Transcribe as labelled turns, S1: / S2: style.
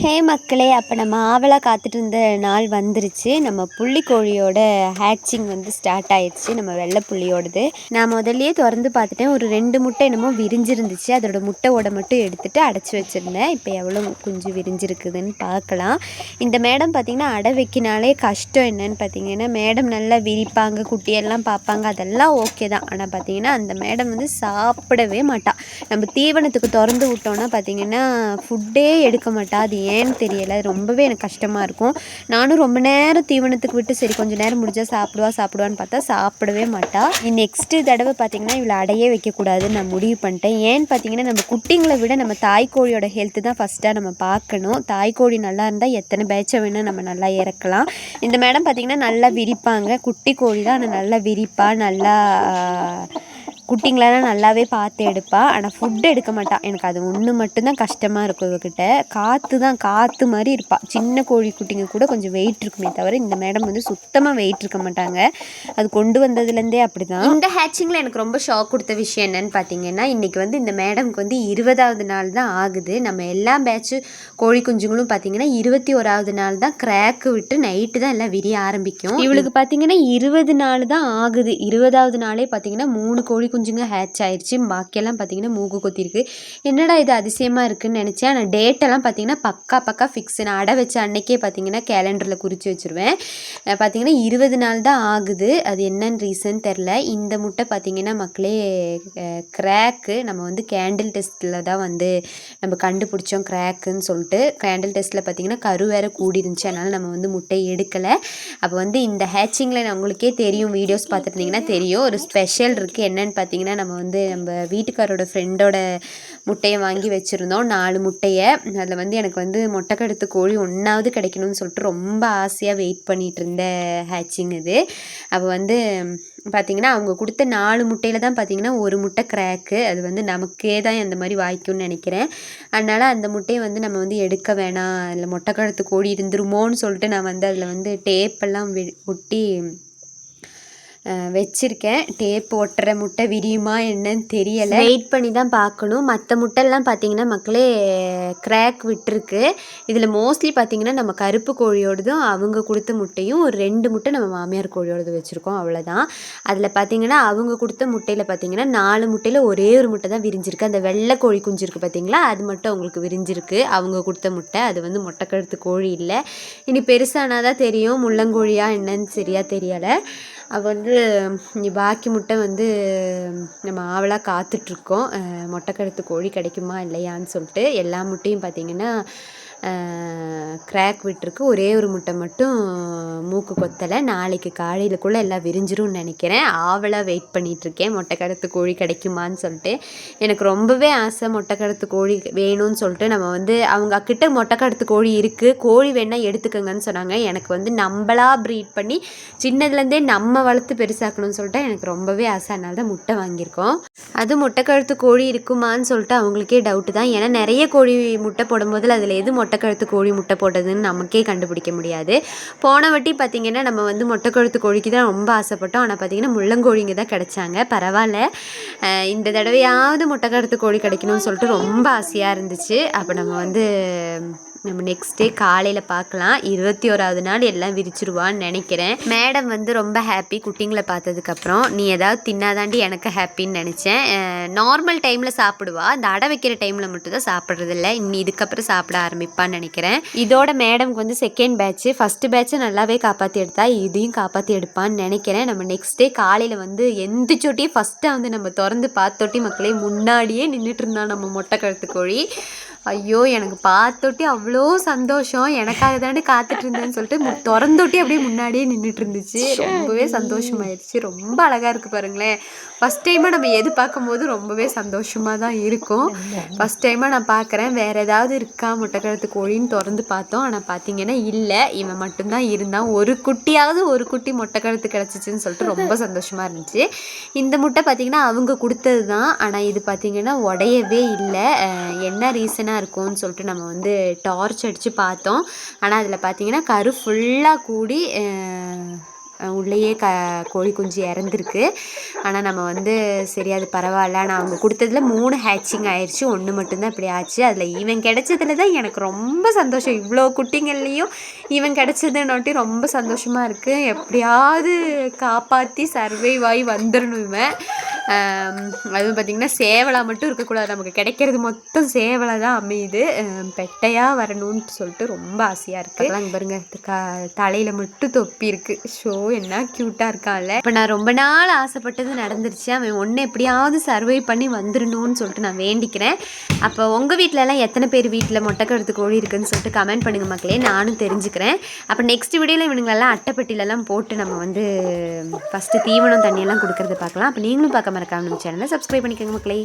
S1: ஹே மக்களே, அப்போ நம்ம ஆவலாக காத்துட்டு இருந்த நாள் வந்துருச்சு. நம்ம புள்ளிக்கோழியோட ஹேட்சிங் வந்து ஸ்டார்ட் ஆயிடுச்சு. நம்ம வெள்ளை புள்ளியோடது நான் முதல்லையே திறந்து பார்த்துட்டேன். ஒரு 2 முட்டை என்னமோ விரிஞ்சிருந்துச்சு. அதோட முட்டையோட மட்டும் எடுத்துகிட்டு அடைச்சி வச்சுருந்தேன். இப்போ எவ்வளோ குஞ்சு விரிஞ்சிருக்குதுன்னு பார்க்கலாம். இந்த மேடம் பார்த்திங்கன்னா அடை வைக்கினாலே கஷ்டம் என்னன்னு பார்த்தீங்கன்னா, மேடம் நல்லா விரிப்பாங்க, குட்டியெல்லாம் பார்ப்பாங்க, அதெல்லாம் ஓகே தான். ஆனால் பார்த்திங்கன்னா அந்த மேடம் வந்து சாப்பிடவே மாட்டாள். நம்ம தீவனத்துக்கு திறந்து விட்டோன்னா பார்த்திங்கன்னா ஃபுட்டே எடுக்க மாட்டா. அது ஏன்னு தெரியலை. ரொம்பவே எனக்கு கஷ்டமாக இருக்கும். நானும் ரொம்ப நேரம் தீவனத்துக்கு விட்டு சரி கொஞ்சம் நேரம் முடிஞ்சால் சாப்பிடுவான்னு பார்த்தா சாப்பிடவே மாட்டா. நெக்ஸ்ட்டு தடவை பார்த்திங்கன்னா இவளை அடையே வைக்கக்கூடாதுன்னு நான் முடிவு பண்ணிட்டேன். ஏன்னு பார்த்தீங்கன்னா நம்ம குட்டிங்களை விட நம்ம தாய்க்கோழியோட ஹெல்த்து தான் ஃபஸ்ட்டாக நம்ம பார்க்கணும். தாய்க்கோழி நல்லா இருந்தால் எத்தனை பேட்சை வேணால் நம்ம நல்லா இறக்கலாம். இந்த மேடம் பார்த்திங்கன்னா நல்லா விரிப்பாங்க. குட்டி கோழி தான், ஆனால் நல்லா விரிப்பா, நல்லா குட்டிங்களெல்லாம் நல்லாவே பார்த்து எடுப்பாள். ஆனால் ஃபுட்டு எடுக்க மாட்டாள். எனக்கு அது ஒன்று மட்டும்தான் கஷ்டமாக இருக்கும் இவகிட்ட. காற்று மாதிரி இருப்பாள். சின்ன கோழி குட்டிங்க கூட கொஞ்சம் வெயிட் இருக்குமே தவிர இந்த மேடம் வந்து சுத்தமாக வெயிட் இருக்க மாட்டாங்க. அது கொண்டு வந்ததுலேருந்தே அப்படி தான். இந்த ஹேட்சிங்கில் எனக்கு ரொம்ப ஷாக் கொடுத்த விஷயம் என்னன்னு பார்த்தீங்கன்னா, இன்றைக்கி வந்து இந்த மேடம்க்கு வந்து 20வது நாள் தான் ஆகுது. நம்ம எல்லா பேட்சு கோழி குஞ்சுங்களும் பார்த்திங்கன்னா 21வது நாள் தான் கிராக்கு விட்டு நைட்டு தான் எல்லாம் விரிய ஆரம்பிக்கும். இவளுக்கு பார்த்திங்கன்னா 20 நாள் தான் ஆகுது. 20வது நாளே பார்த்திங்கன்னா 3 கோழி குஞ்சுங்க ஹேட்ச் ஆயிடுச்சு. பாக்கியெல்லாம் பார்த்திங்கன்னா மூக்கு கொத்திருக்கு. என்னடா இது அதிசயமாக இருக்குதுன்னு நினச்சேன். ஆனால் டேட்டெல்லாம் பார்த்திங்கன்னா பக்கா ஃபிக்ஸ். நான் அடை வச்ச அன்னைக்கே பார்த்திங்கன்னா கேலண்டரில் குறித்து வச்சுருவேன். பார்த்திங்கன்னா 20 நாள் தான் ஆகுது. அது என்னன்னு ரீசன் தெரில. இந்த முட்டை பார்த்திங்கன்னா மக்களே கிராக்கு நம்ம வந்து கேண்டில் டெஸ்ட்டில் தான் வந்து நம்ம கண்டுபிடிச்சோம் கிராக்குன்னு சொல்லிட்டு. கேண்டில் டெஸ்ட்டில் பார்த்திங்கன்னா கரு வேறு கூடி இருந்துச்சு. அதனால் நம்ம வந்து முட்டை எடுக்கலை. அப்போ வந்து இந்த ஹேட்சிங்கில் உங்களுக்கே தெரியும், வீடியோஸ் பார்த்துருந்தீங்கன்னா தெரியும், ஒரு ஸ்பெஷல் இருக்குது. என்னென்னு பார்த்திங்கன்னா நம்ம வந்து நம்ம வீட்டுக்காரோட ஃப்ரெண்டோட முட்டையை வாங்கி வச்சுருந்தோம், 4 முட்டையை. அதில் வந்து எனக்கு வந்து மொட்டைக்கடுத்து கோழி 1வது கிடைக்கணும்னு சொல்லிட்டு ரொம்ப ஆசையாக வெயிட் பண்ணிகிட்டு இருந்த ஹேட்சிங் இது. அப்போ வந்து பார்த்திங்கன்னா அவங்க கொடுத்த 4 முட்டையில் தான் பார்த்திங்கன்னா ஒரு முட்டை கிராக்கு. அது வந்து நமக்கே தான் அந்த மாதிரி வாய்க்கும்னு நினைக்கிறேன். அதனால் அந்த முட்டையை வந்து நம்ம வந்து எடுக்க வேணாம், அதில் மொட்டைக்கடுத்து கோழி இருந்துருமோன்னு சொல்லிட்டு நான் வந்து அதில் வந்து டேப்பெல்லாம் ஒட்டி வச்சுருக்கேன். டேப் ஒட்டுற முட்டை விரியுமா என்னன்னு தெரியலை. வெயிட் பண்ணி தான் பார்க்கணும். மற்ற முட்டைலாம் பார்த்திங்கன்னா மக்களே கிராக் விட்டுருக்கு. இதில் மோஸ்ட்லி பார்த்திங்கன்னா நம்ம கருப்பு கோழியோடதும் அவங்க கொடுத்த முட்டையும் ஒரு 2 முட்டை நம்ம மாமியார் கோழியோடது வச்சுருக்கோம், அவ்வளோதான். அதில் பார்த்திங்கன்னா அவங்க கொடுத்த முட்டையில் பார்த்திங்கன்னா 4 முட்டையில் ஒரே ஒரு முட்டை தான் விரிஞ்சிருக்கு. அந்த வெள்ளை கோழி குஞ்சு இருக்குது பார்த்திங்களா, அது மட்டும் அவங்களுக்கு விரிஞ்சிருக்கு. அவங்க கொடுத்த முட்டை அது வந்து மொட்டைக்கழுத்து கோழி இல்லை. இனி பெருசானால் தான் தெரியும் முள்ளங்கோழியா என்னன்னு சரியாக தெரியலை. அது வந்து பாக்கி முட்டை வந்து நம்ம ஆவலாக காத்துட்ருக்கோம். மொட்டைக்கழுத்து கோழி கிடைக்குமா இல்லையான்னு சொல்லிட்டு. எல்லா முட்டையும் பார்த்திங்கன்னா கிராக் விட்டுருக்கு. ஒரே ஒரு முட்டை மட்டும் மூக்கு கொத்தலை. நாளைக்கு காலையிலக்குள்ளே எல்லாம் விரிஞ்சிரும்னு நினைக்கிறேன். ஆவலாக வெயிட் பண்ணிகிட்ருக்கேன் மொட்டைக்கழுத்து கோழி கிடைக்குமான்னு சொல்லிட்டு. எனக்கு ரொம்பவே ஆசை மொட்டைக்கழுத்து கோழி வேணும்னு சொல்லிட்டு. நம்ம வந்து அவங்க கிட்ட மொட்டைக்கழுத்து கோழி இருக்குது, கோழி வேணால் எடுத்துக்கோங்கன்னு சொன்னாங்க. எனக்கு வந்து நம்மளாக ப்ரீட் பண்ணி சின்னதுலேருந்தே நம்ம வளர்த்து பெருசாக்கணும்னு சொல்லிட்டு எனக்கு ரொம்பவே ஆசை. அதனால தான் முட்டை வாங்கியிருக்கோம். அது மொட்டைக்கழுத்து கோழி இருக்குமான்னு சொல்லிட்டு அவங்களுக்கே டவுட்டு தான். ஏன்னா நிறைய கோழி முட்டை போடும்போது அதில் எது மொட்டைக்கழுத்து கோழி முட்டை போட்டதுன்னு நமக்கே கண்டுபிடிக்க முடியாது. போன வாட்டி பார்த்திங்கன்னா நம்ம வந்து மொட்டைக்கழுத்து கோழிக்கு தான் ரொம்ப ஆசைப்பட்டோம். ஆனால் பார்த்திங்கன்னா முள்ளங்கோழிங்க தான் கிடைச்சாங்க. பரவாயில்ல, இந்த தடவையாவது மொட்டைக்கழுத்து கோழி கிடைக்கணும்னு சொல்லிட்டு ரொம்ப ஆசையாக இருந்துச்சு. அப்போ நம்ம நெக்ஸ்ட் டே காலையில் பார்க்கலாம். 21வது நாள் எல்லாம் விரிச்சிருவான்னு நினைக்கிறேன். மேடம் வந்து ரொம்ப ஹாப்பி குட்டிங்களை பார்த்ததுக்கப்புறம். நீ ஏதாவது தின்னாதாண்டி எனக்கு ஹாப்பின்னு நினச்சேன். நார்மல் டைமில் சாப்பிடுவா, அந்த அடை வைக்கிற டைமில் மட்டும்தான் சாப்பிட்றதில்ல. இன்னி இதுக்கப்புறம் சாப்பிட ஆரம்பிப்பான்னு நினைக்கிறேன். இதோட மேடம்க்கு வந்து செகண்ட் பேட்ச்சு. ஃபஸ்ட்டு பேட்ச்சை நல்லாவே காப்பாற்றி எடுத்தா, இதையும் காப்பாற்றி எடுப்பான்னு நினைக்கிறேன். நம்ம நெக்ஸ்ட் டே காலையில் வந்து எந்திரிச்சோட்டியே ஃபஸ்ட்டாக வந்து நம்ம திறந்து பார்த்தோட்டி மக்களே முன்னாடியே நின்றுட்டு இருந்தான் நம்ம மொட்டைக்கழுத்து கோழி. ஐயோ, எனக்கு பார்த்தோட்டி அவ்வளோ சந்தோஷம். எனக்காக தானே காத்துட்டு இருந்தேன்னு சொல்லிட்டு திறந்தோட்டி அப்படியே முன்னாடியே நின்றுட்டு இருந்துச்சு. ரொம்பவே சந்தோஷமாயிடுச்சு. ரொம்ப அழகாக இருக்குது பாருங்களேன். ஃபஸ்ட் டைமாக நம்ம எது பார்க்கும்போது ரொம்பவே சந்தோஷமாக தான் இருக்கும். ஃபஸ்ட் டைமாக நான் பார்க்குறேன். வேறு ஏதாவது இருக்கா மொட்டைக்கழுத்து கோழின்னு திறந்து பார்த்தோம். ஆனால் பார்த்திங்கன்னா இல்லை, இவன் மட்டும்தான் இருந்தான். ஒரு குட்டி மொட்டைக்கழுத்து கிடச்சிச்சின்னு சொல்லிட்டு ரொம்ப சந்தோஷமாக இருந்துச்சு. இந்த முட்டை பார்த்திங்கன்னா அவங்க கொடுத்தது தான். ஆனால் இது பார்த்திங்கன்னா உடையவே இல்லை. என்ன ரீசனாக இருக்கும்னு சொல்லிட்டு நம்ம வந்து டார்ச் அடித்து பார்த்தோம். ஆனால் அதில் பார்த்திங்கன்னா கரு ஃபுல்லாக கூடி உள்ளேயே கோழி குஞ்சு இறந்துருக்கு. ஆனால் நம்ம வந்து சரி அது பரவாயில்ல, நான் அவங்க கொடுத்ததுல 3 ஹேட்சிங் ஆயிடுச்சு, 1 மட்டும்தான் இப்படி ஆச்சு. அதில் இவன் கிடைச்சதுல தான் எனக்கு ரொம்ப சந்தோஷம். இவ்வளோ குட்டிங்கள்லேயும் இவன் கிடைச்சதுன்னொட்டி ரொம்ப சந்தோஷமாக இருக்குது. எப்படியாவது காப்பாற்றி சர்வைவ் ஆகி வந்துடணும் இவன். அதுவும் பார்த்திங்கன்னா சேவலாக மட்டும் இருக்கக்கூடாது, நமக்கு கிடைக்கிறது மொத்தம் சேவலை தான் அமையுது. பெட்டையாக வரணும்னு சொல்லிட்டு ரொம்ப ஆசையாக இருக்குது. அங்கே பாருங்க தலையில் மட்டும் தொப்பி இருக்குது. ஷோ என்ன க்யூட்டாக இருக்கான்ல. இப்போ நான் ரொம்ப நாள் ஆசைப்பட்டது நடந்துருச்சு. அவன் ஒன்று எப்படியாவது சர்வை பண்ணி வந்துடணும்னு சொல்லிட்டு நான் வேண்டிக்கிறேன். அப்போ உங்கள் வீட்டிலலாம் எத்தனை பேர் வீட்டில் மொட்டைக்கழுத்து கோழி இருக்குதுன்னு சொல்லிட்டு கமெண்ட் பண்ணுங்கள் மக்களே, நானும் தெரிஞ்சுக்கிறேன். அப்போ நெக்ஸ்ட் வீடியோவில் இவனுங்களெல்லாம் அட்டைப்பட்டிலெல்லாம் போட்டு நம்ம வந்து ஃபஸ்ட்டு தீவனம் தண்ணியெல்லாம் கொடுக்குறத பார்க்கலாம். அப்போ நீங்களும் பார்க்க மறக்காம நம்ம சேனலை சப்ஸ்கிரைப் பண்ணிக்கோங்க மக்களே.